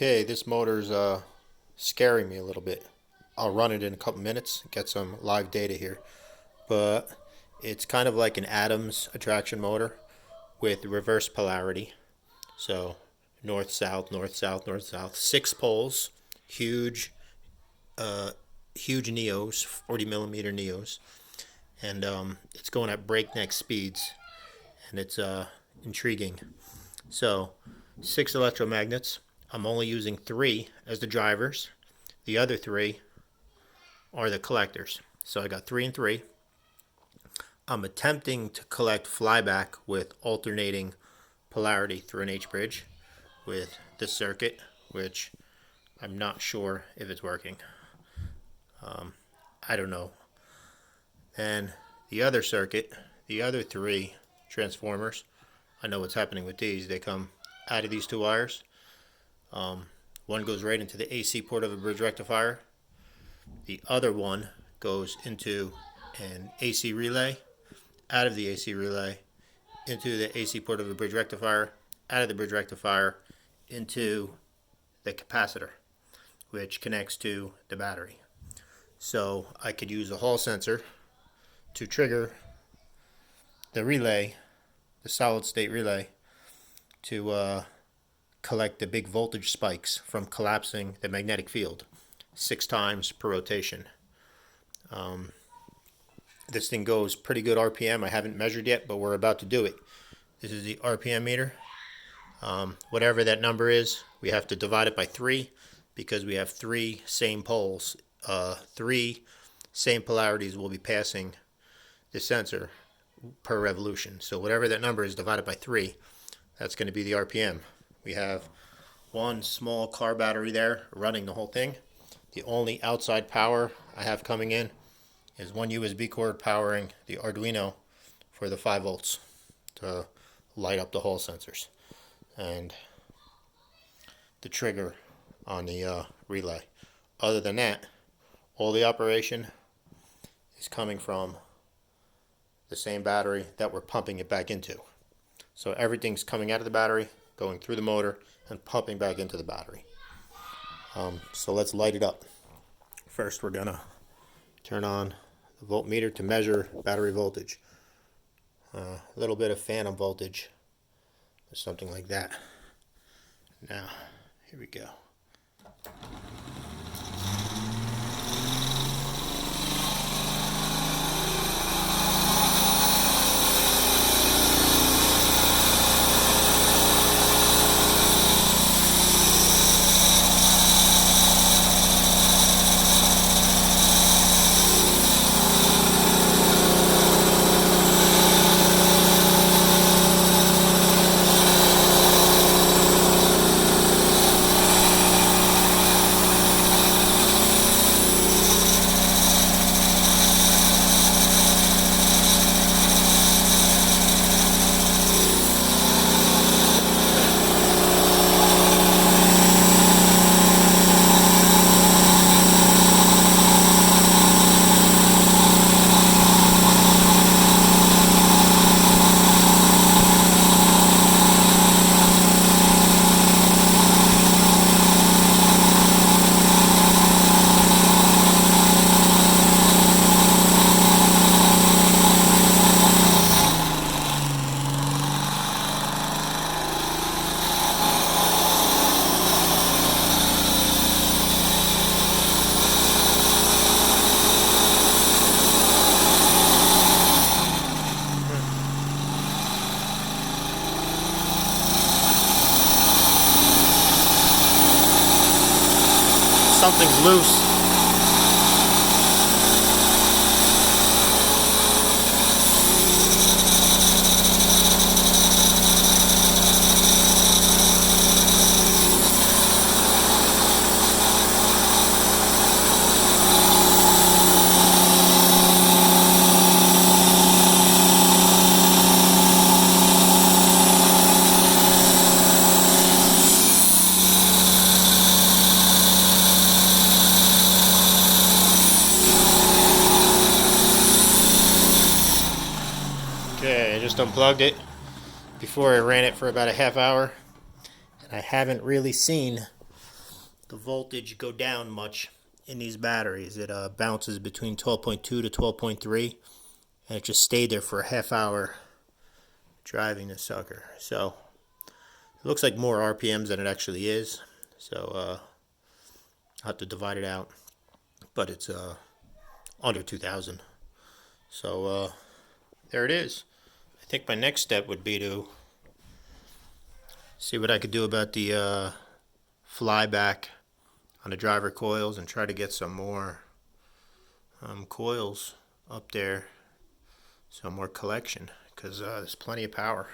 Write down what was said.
Okay, this motor's scaring me a little bit. I'll run it in a couple minutes, get some live data here. But it's kind of like an Adams attraction motor with reverse polarity. So north, south, north, south, north, south. 6 poles, huge, huge neos, 40 millimeter neos, and it's going at breakneck speeds, and it's intriguing. So 6 electromagnets. I'm only using 3 as the drivers. The other 3 are the collectors. So I got 3 and 3. I'm attempting to collect flyback with alternating polarity through an H-bridge with this circuit, which I'm not sure if it's working. I don't know. And the other circuit, the other 3 transformers, I know what's happening with these. They come out of these 2 wires. One goes right into the AC port of a bridge rectifier. The other one goes into an AC relay, out of the AC relay, into the AC port of a bridge rectifier, out of the bridge rectifier, into the capacitor, which connects to the battery. So I could use a Hall sensor to trigger the relay, the solid state relay, to collect the big voltage spikes from collapsing the magnetic field 6 times per rotation. This thing goes pretty good RPM. I haven't measured yet, but we're about to do it. This is the RPM meter. Whatever that number is, we have to divide it by 3 because we have 3 same poles. 3 same polarities will be passing the sensor per revolution. So whatever that number is divided by 3, that's going to be the RPM. We have one small car battery there running the whole thing. The only outside power I have coming in is one USB cord powering the Arduino for the 5 volts to light up the Hall sensors and the trigger on the relay. Other than that, all the operation is coming from the same battery that we're pumping it back into. So everything's coming out of the battery, going through the motor, and pumping back into the battery. So let's light it up. First, we're gonna turn on the voltmeter to measure battery voltage. A little bit of phantom voltage, or something like that. Now, here we go. Something's loose. Okay, I just unplugged it before I ran it for about a half hour, and I haven't really seen the voltage go down much in these batteries. It bounces between 12.2 to 12.3, and it just stayed there for a half hour driving the sucker. So it looks like more RPMs than it actually is. So I'll have to divide it out, but it's under 2,000. So there it is. I think my next step would be to see what I could do about the flyback on the driver coils and try to get some more coils up there, some more collection, because there's plenty of power.